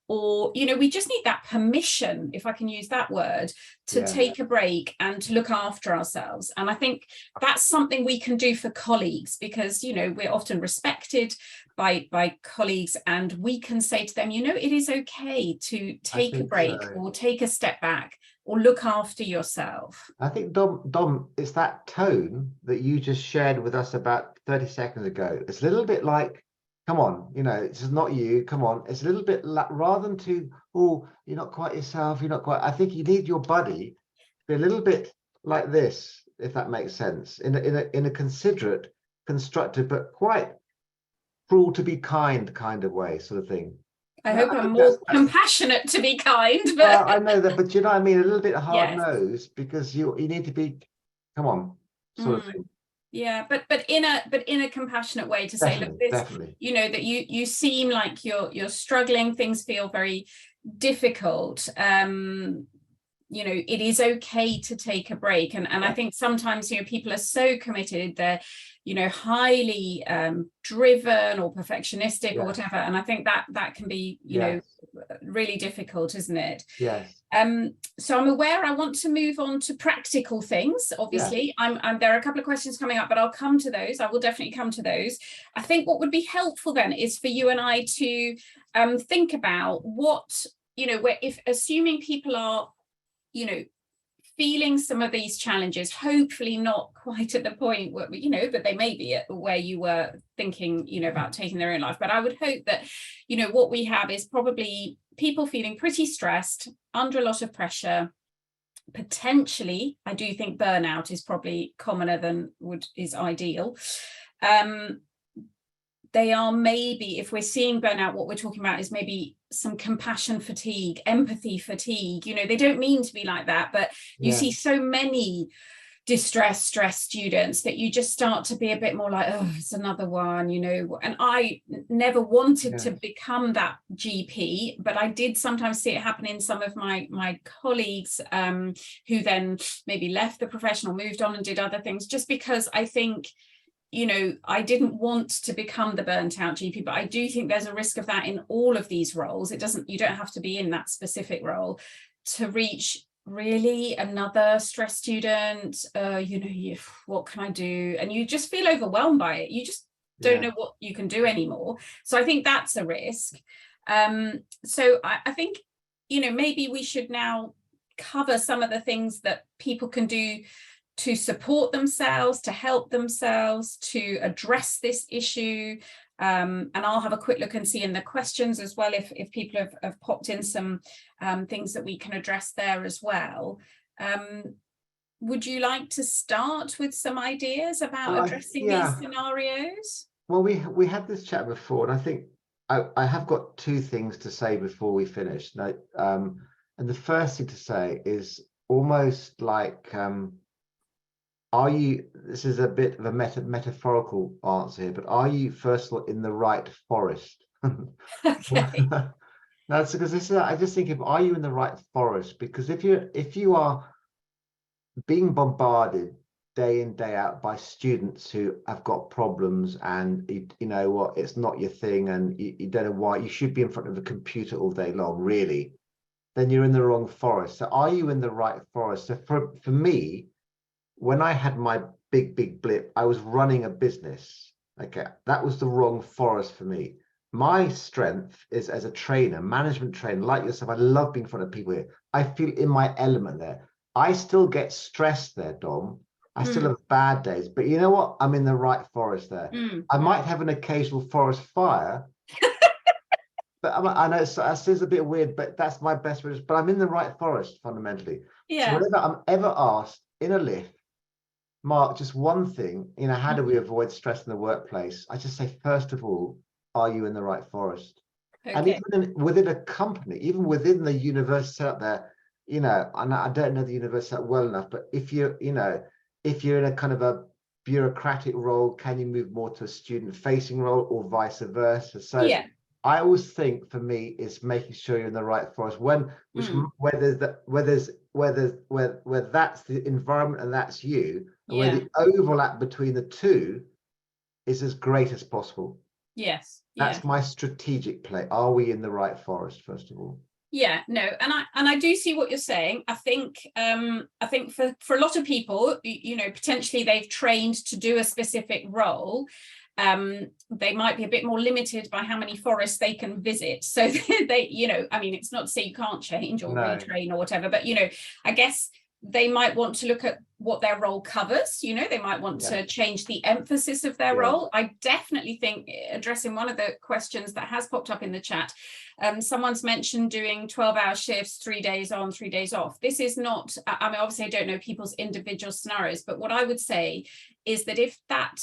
Or, we just need that permission, if I can use that word, to take a break and to look after ourselves. And I think that's something we can do for colleagues, because, we're often respected by colleagues, and we can say to them, it is okay to take a break, or take a step back, or look after yourself. I think, Dom, it's that tone that you just shared with us about 30 seconds ago. It's a little bit like, come on, it's not you, come on. It's a little bit like, rather than you're not quite yourself, you're not quite. I think you need your buddy to be a little bit like this, if that makes sense, in a considerate, constructive, but quite cruel to be kind of way, sort of thing. I hope I'm more compassionate to be kind. But well, I know that, but you know what I mean? A little bit hard-nosed, because you need to be, come on, sort of thing. Yeah, but in a compassionate way, to say, look, this, definitely. That you seem like you're struggling, things feel very difficult. It is okay to take a break, and I think sometimes people are so committed, they're highly driven or perfectionistic or whatever, and I think that can be really difficult, isn't it? Yes. So I'm aware I want to move on to practical things. Obviously, there are a couple of questions coming up, but I'll come to those. I will definitely come to those. I think what would be helpful then is for you and I to think about what, where, if assuming people are feeling some of these challenges, hopefully not quite at the point where, but they may be at where you were thinking, about taking their own life. But I would hope that, what we have is probably people feeling pretty stressed, under a lot of pressure. Potentially, I do think burnout is probably commoner than is ideal. They are maybe, if we're seeing burnout, what we're talking about is maybe some compassion fatigue, empathy fatigue. They don't mean to be like that, but you see so many distressed, stressed students that you just start to be a bit more like, oh, it's another one, and I never wanted to become that GP, but I did sometimes see it happen in some of my colleagues who then maybe left the profession or moved on and did other things, just because I think, I didn't want to become the burnt out GP, but I do think there's a risk of that in all of these roles. You don't have to be in that specific role to reach really another stress student. What can I do? And you just feel overwhelmed by it. You just don't know what you can do anymore. So I think that's a risk. So I think, maybe we should now cover some of the things that people can do to support themselves, to help themselves, to address this issue. And I'll have a quick look and see in the questions as well if people have popped in some things that we can address there as well. Would you like to start with some ideas about addressing these scenarios? Well, we had this chat before, and I think I have got two things to say before we finish. Now, and the first thing to say is almost like, this is a bit of a metaphorical answer here, but are you, first of all, in the right forest? Okay. That's because I just think, are you in the right forest? Because if you are being bombarded day in, day out by students who have got problems, and you know what, it's not your thing, and you don't know why, you should be in front of a computer all day long, really, then you're in the wrong forest. So are you in the right forest? So for me, when I had my big blip, I was running a business. Okay, that was the wrong forest for me. My strength is as a trainer, management trainer, like yourself. I love being in front of people here. I feel in my element there. I still get stressed there, Dom. I still have bad days, but you know what? I'm in the right forest there. I might have an occasional forest fire, but I know it seems a bit weird, but that's my best way. But I'm in the right forest fundamentally. Yeah. So whenever I'm ever asked in a lift, Mark, just one thing, how do we avoid stress in the workplace? I just say, first of all, are you in the right forest? Okay. And even within a company, even within the university out there, and I don't know the university well enough, but if you're in a kind of a bureaucratic role? Can you move more to a student facing role, or vice versa? So Yeah. I always think, for me, it's making sure you're in the right forest where that's the environment and that's you, and where the overlap between the two is as great as possible. Yes. That's my strategic play. Are we in the right forest, first of all? Yeah, no, and I do see what you're saying. I think for a lot of people, you know, potentially they've trained to do a specific role. They might be a bit more limited by how many forests they can visit. So they, you know, I mean, it's not to say you can't change or retrain or whatever, but, you know, I guess they might want to look at what their role covers. You know, they might want to change the emphasis of their role. I definitely think, addressing one of the questions that has popped up in the chat, someone's mentioned doing 12-hour shifts, 3 days on, 3 days off. This is not, I mean, obviously I don't know people's individual scenarios, but what I would say is that if that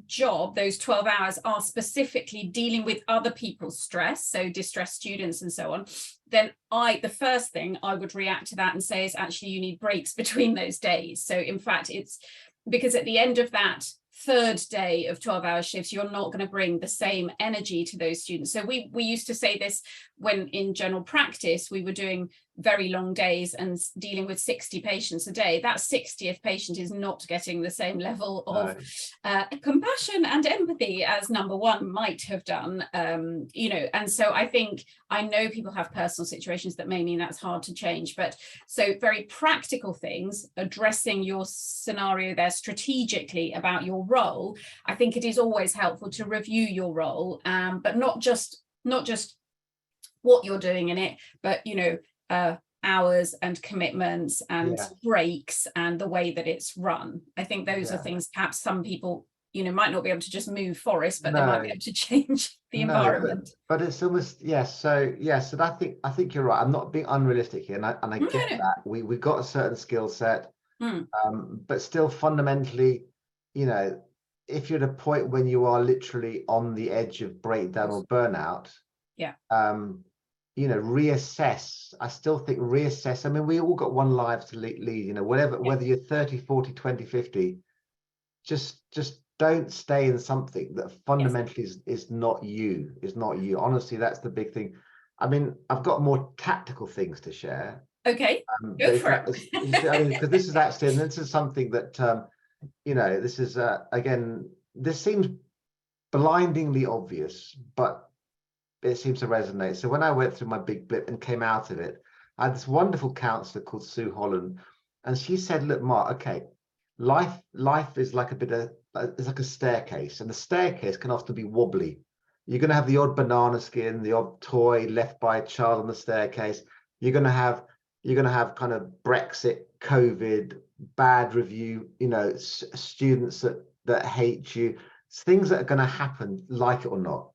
job, those 12 hours, are specifically dealing with other people's stress, so distressed students and so on, then the first thing I would react to that and say is, actually, you need breaks between those days. So in fact, it's because at the end of that third day of 12-hour shifts, you're not going to bring the same energy to those students. So we used to say this when in general practice we were doing very long days and dealing with 60 patients a day. That 60th patient is not getting the same level of compassion and empathy as number one might have done, you know. And so I think, I know people have personal situations that may mean that's hard to change, but so very practical things, addressing your scenario there strategically about your role. I think it is always helpful to review your role, but not just what you're doing in it, but, you know, hours and commitments and breaks and the way that it's run. I think those are things perhaps some people, you know, might not be able to just move forests, but they might be able to change the environment. But it's almost, so I think you're right. I'm not being unrealistic here, and I get that we got a certain skill set, but still fundamentally, you know, if you're at a point when you are literally on the edge of breakdown or burnout, you know, reassess. I still think reassess. I mean, we all got one life to lead, you know, whether you're 30, 40, 20, 50, just don't stay in something that fundamentally is not you, Honestly, that's the big thing. I mean, I've got more tactical things to share. Okay, go for it. I mean, because this is actually, and this is something that, you know, this is, again, this seems blindingly obvious, but it seems to resonate. So when I went through my big blip and came out of it, I had this wonderful counselor called Sue Holland, and she said, look, Mark, okay, life is like it's like a staircase, and the staircase can often be wobbly. You're going to have the odd banana skin, the odd toy left by a child on the staircase. You're going to have kind of Brexit, COVID, bad review, you know, students that hate you. It's things that are going to happen, like it or not.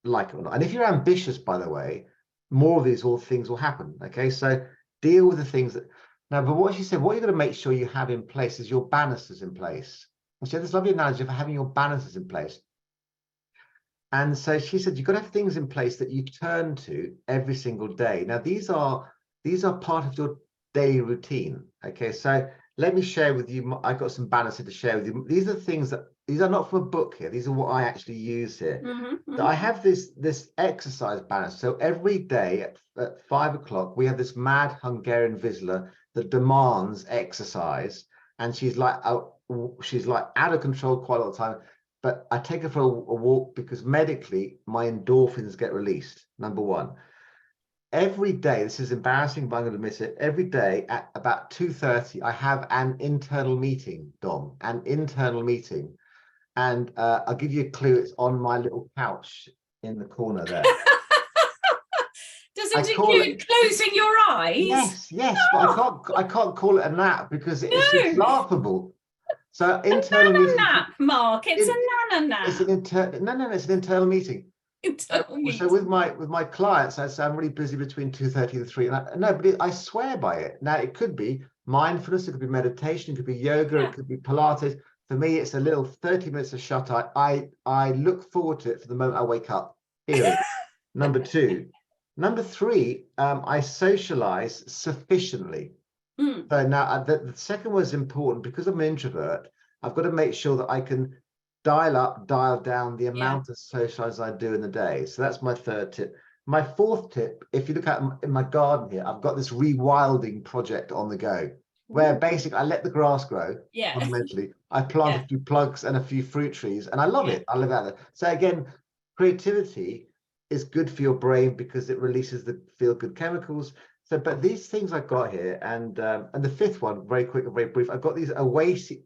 And if you're ambitious, by the way, more of these things will happen. Okay, so deal with the things that now. But what she said, what you're going to make sure you have in place is your banisters in place. And she had this lovely analogy of having your banisters in place. And so she said, you've got to have things in place that you turn to every single day. Now, these are part of your daily routine. Okay, so let me share with you. I've got some banisters to share with you. These are things that, these are not from a book here. These are what I actually use here. So I have this exercise banister. So every day at 5 o'clock, we have this mad Hungarian Vizsla that demands exercise, and she's like out of control quite a lot of time. But I take her for a walk because medically my endorphins get released. Number one. Every day, this is embarrassing, but I'm going to admit it. Every day at about 2:30, I have an internal meeting, Dom, an internal meeting. And I'll give you a clue. It's on my little couch in the corner there. Does it include closing your eyes? Yes, but I can't call it a nap because it's just laughable. So internal meeting. Nap, Mark. It's a nana nap. It's an it's an internal meeting. So with my clients, I'm really busy between 2:30 and 3. And I swear by it. Now it could be mindfulness, it could be meditation, it could be yoga, it could be Pilates. For me, it's a little 30 minutes of shut eye. I look forward to it for the moment I wake up. Period. Number 2. Number 3, I socialize sufficiently. So now the second one is important because I'm an introvert. I've got to make sure that I can dial up, dial down the Yeah. amount of socializing I do in the day. So that's my third tip. My fourth tip, if you look at in my garden here, I've got this rewilding project on the go, where basically I let the grass grow. Yeah. Fundamentally, I plant Yeah. a few plugs and a few fruit trees, and I love Yeah. it. I live out there. So again, creativity is good for your brain because it releases the feel-good chemicals. So, but these things I've got here, and the fifth one, very quick and very brief. I've got these oases,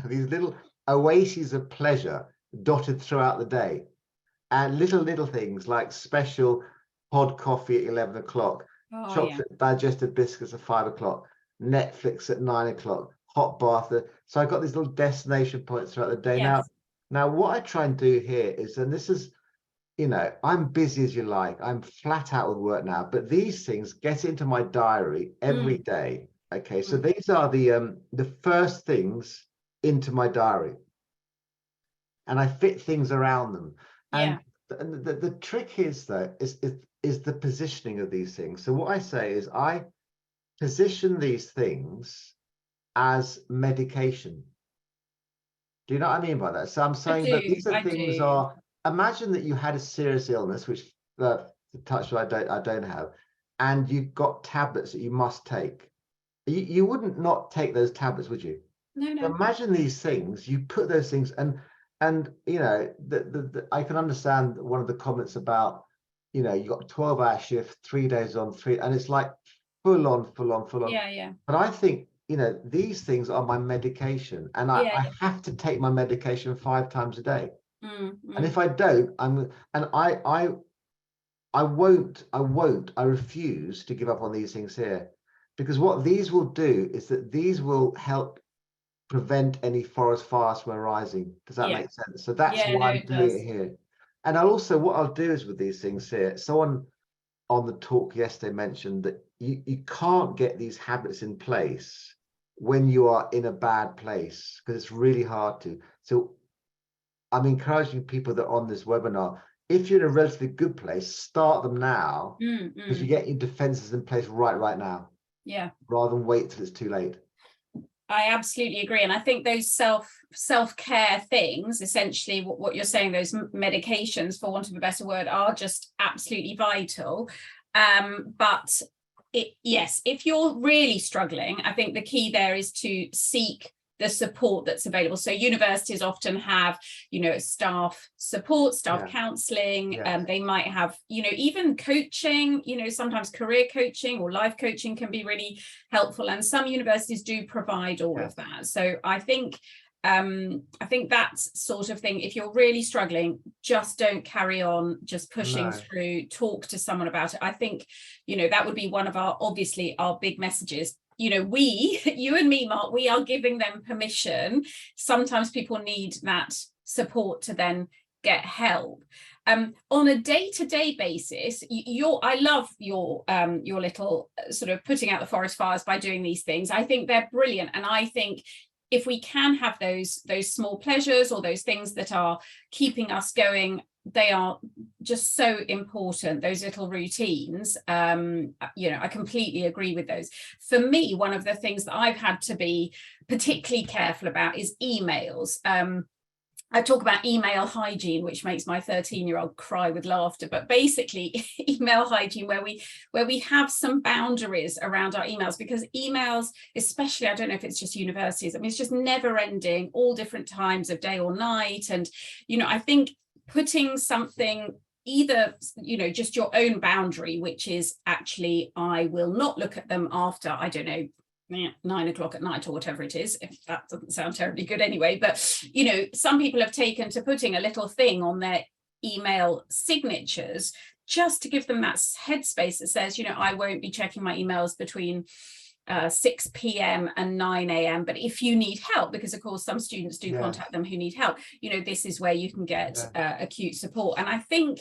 these little oases of pleasure dotted throughout the day, and little things like special pod coffee at 11 o'clock, chocolate digested biscuits at 5 o'clock, Netflix at 9 o'clock, hot bath. So I've got these little destination points throughout the day. Yes. Now what I try and do here is, and this is, I'm busy as you like, I'm flat out with work now, but these things get into my diary every day. Okay, so these are the first things into my diary, and I fit things around them. And the trick is though is the positioning of these things. So what I say is I position these things as medication. Do you know what I mean by that? So I'm saying that these are things are, imagine that you had a serious illness, which touch wood, I don't have, and you've got tablets that you must take. You wouldn't not take those tablets, would you? No. So imagine these things, you put those things, and I can understand one of the comments about, you got a 12-hour shift, 3 days on, and it's like full on. Yeah. But I think, these things are my medication, and I have to take my medication 5 times a day. And if I don't, I refuse to give up on these things here, because what these will do is that these will help prevent any forest fires from arising. Does that make sense? So that's why I'm doing it here. And what I'll do is with these things here, someone on the talk yesterday mentioned that you can't get these habits in place when you are in a bad place, because it's really hard to. So I'm encouraging people that are on this webinar, if you're in a relatively good place, start them now, because you get your defenses in place right now. Yeah. Rather than wait till it's too late. I absolutely agree. And I think those self-care things, essentially what you're saying, those medications, for want of a better word, are just absolutely vital. But if you're really struggling, I think the key there is to seek the support that's available. So universities often have, staff support, staff counselling, they might have, even coaching, sometimes career coaching or life coaching can be really helpful. And some universities do provide all of that. So I think that sort of thing, if you're really struggling, just don't carry on just pushing through, talk to someone about it. I think, that would be one of our big messages. You and me, Mark, we are giving them permission. Sometimes people need that support to then get help. On a day-to-day basis, I love your little sort of putting out the forest fires by doing these things. I think they're brilliant. And I think if we can have those small pleasures or those things that are keeping us going, they are just so important, those little routines. I completely agree with those. For me, one of the things that I've had to be particularly careful about is emails. I talk about email hygiene, which makes my 13-year-old cry with laughter, but basically email hygiene, where we have some boundaries around our emails, because emails, especially, I don't know if it's just universities, it's just never ending, all different times of day or night. And, I think putting something, either, just your own boundary, which is actually, I will not look at them after, I don't know, 9 o'clock at night or whatever it is, if that doesn't sound terribly good anyway. But some people have taken to putting a little thing on their email signatures just to give them that headspace that says, I won't be checking my emails between 6 p.m. and 9 a.m. But if you need help, because of course some students do contact them who need help, this is where you can get acute support. And I think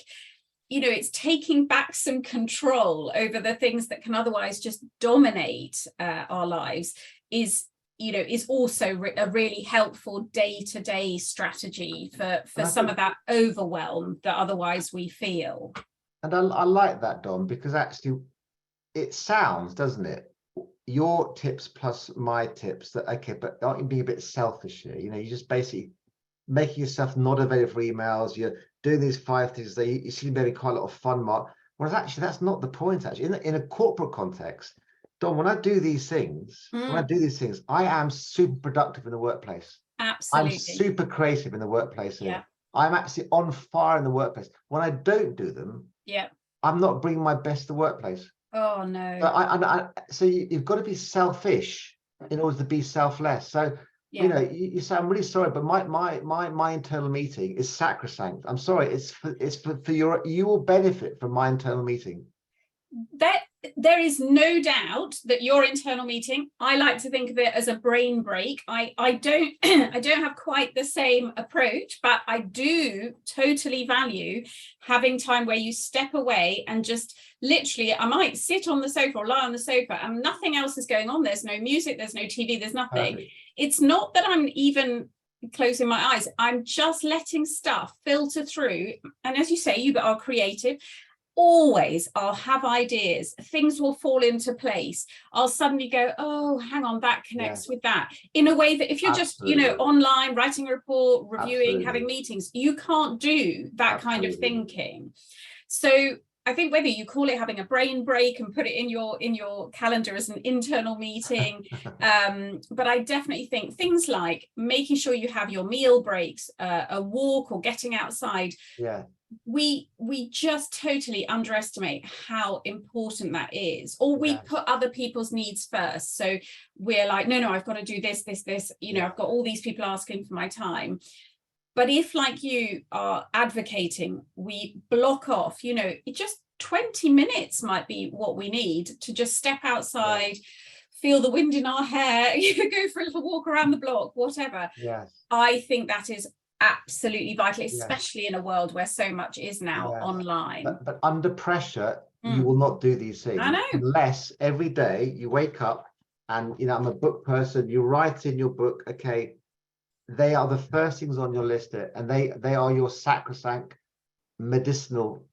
it's taking back some control over the things that can otherwise just dominate our lives is also a really helpful day-to-day strategy for some of that overwhelm that otherwise we feel. And I like that, Dom, because actually it sounds, doesn't it, your tips plus my tips, that okay, but aren't you being a bit selfish here? You know, you just basically making yourself not available for emails. You're doing these 5 things that you seem to be having quite a lot of fun, Mark. Whereas actually, that's not the point. Actually, in a corporate context, Don, when I do these things, I am super productive in the workplace. I'm Absolutely. super creative in the workplace here. Yeah. I'm actually on fire in the workplace. When I don't do them, Yeah. I'm not bringing my best to the workplace. Oh no. So you've got to be selfish in order to be selfless. So you know, you say, I'm really sorry, but my internal meeting is sacrosanct. I'm sorry, it's for you will benefit from my internal meeting. That there is no doubt that your internal meeting, I like to think of it as a brain break. I don't I don't have quite the same approach, but I do totally value having time where you step away and just literally, I might sit on the sofa or lie on the sofa and nothing else is going on. There's no music, there's no TV, there's nothing. Perfect. It's not that I'm even closing my eyes. I'm just letting stuff filter through. And as you say, you are creative. Always I'll have ideas, things will fall into place. I'll suddenly go, oh, hang on, that connects with that, in a way that if you're just, you know, online writing a report, reviewing, having meetings, you can't do that kind of thinking. So I think whether you call it having a brain break and put it in your calendar as an internal meeting, but I definitely think things like making sure you have your meal breaks, a walk or getting outside. Yeah. We just totally underestimate how important that is, or we put other people's needs first. So we're like, no, I've got to do this, you know, I've got all these people asking for my time. But if, like you are advocating, we block off, you know, it just 20 minutes might be what we need to just step outside, feel the wind in our hair, go for a little walk around the block, whatever. I think that is absolutely vital, especially in a world where so much is now online. But under pressure, you will not do these things. I know. Unless every day you wake up and, you know, I'm a book person, you write in your book, okay, they are the first things on your list, and they are your sacrosanct medicinal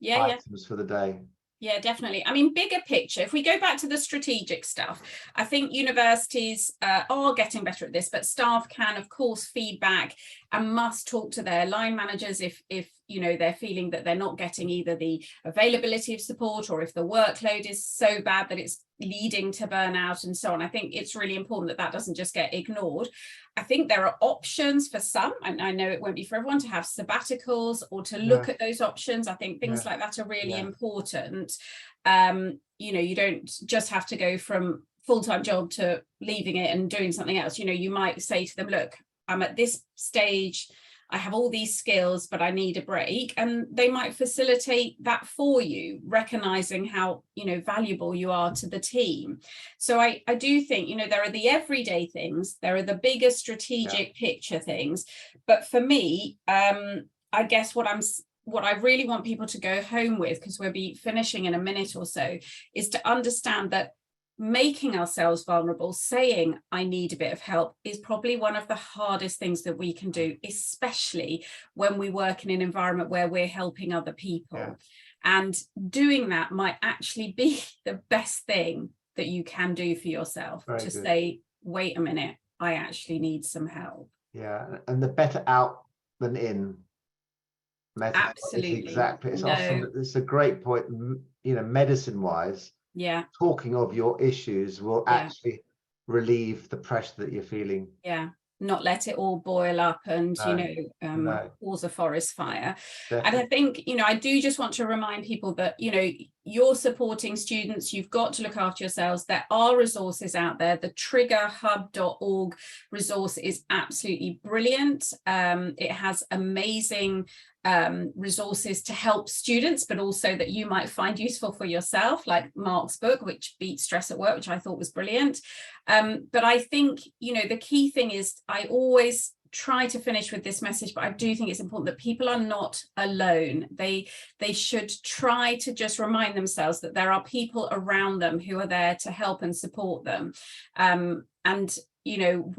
items for the day. Yeah, definitely. I mean, bigger picture, if we go back to the strategic stuff, I think universities are getting better at this, but staff can, of course, feedback and must talk to their line managers if you know, they're feeling that they're not getting either the availability of support, or if the workload is so bad that it's leading to burnout and so on. I think it's really important that that doesn't just get ignored. I think there are options for some, and I know it won't be for everyone, to have sabbaticals or to look at those options. I think things like that are really important. You know, you don't just have to go from full-time job to leaving it and doing something else. You know, you might say to them, look, I'm at this stage, I have all these skills, but I need a break. And they might facilitate that for you, recognizing how, you know, valuable you are to the team. So I do think, you know, there are the everyday things, there are the bigger strategic picture things. But for me, I guess what I really want people to go home with, because we'll be finishing in a minute or so, is to understand that making ourselves vulnerable, saying I need a bit of help, is probably one of the hardest things that we can do, especially when we work in an environment where we're helping other people. And doing that might actually be the best thing that you can do for yourself. Very to good. Say, wait a minute, I actually need some help. Yeah, and the better out than in method. Absolutely. Exactly. It's awesome. It's a great point, you know, medicine wise. Talking of your issues will actually relieve the pressure that you're feeling. Not let it all boil up and cause a forest fire. Definitely. And I think, you know, I do just want to remind people that, you know, you're supporting students, you've got to look after yourselves. There are resources out there. The triggerhub.org resource is absolutely brilliant. It has amazing resources to help students, but also that you might find useful for yourself, like Mark's book, which beats stress at work, which I thought was brilliant. But I think, you know, the key thing is, I always try to finish with this message, but I do think it's important that people are not alone. They should try to just remind themselves that there are people around them who are there to help and support them. And, you know,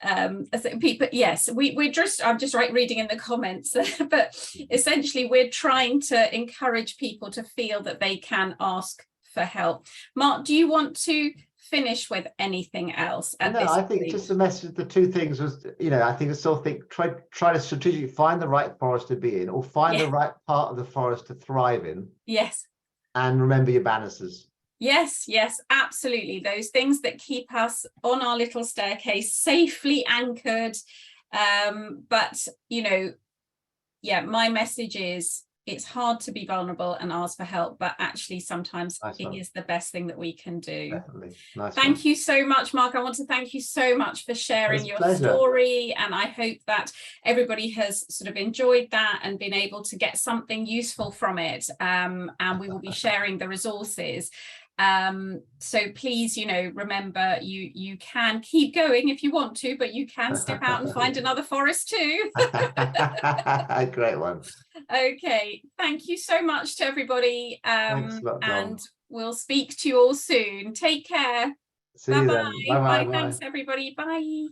So people, yes, we're just, I'm just reading in the comments, but essentially we're trying to encourage people to feel that they can ask for help. Mark, do you want to finish with anything else at this I think point? just the message, the two things was, I think I still think try to strategically find the right forest to be in, or find the right part of the forest to thrive in. Yes. And remember your banisters. Yes, absolutely. Those things that keep us on our little staircase safely anchored. But my message is, it's hard to be vulnerable and ask for help, but actually sometimes it is the best thing that we can do. Definitely. Thank you so much, Mark. I want to thank you so much for sharing your story, and I hope that everybody has sort of enjoyed that and been able to get something useful from it. And we will be sharing the resources. So please, remember, you can keep going if you want to, but you can step out and find another forest too. Great one. Okay, thank you so much to everybody. Thanks a lot, Dom. And we'll speak to you all soon. Take care. See you then. Bye. Thanks everybody. Bye.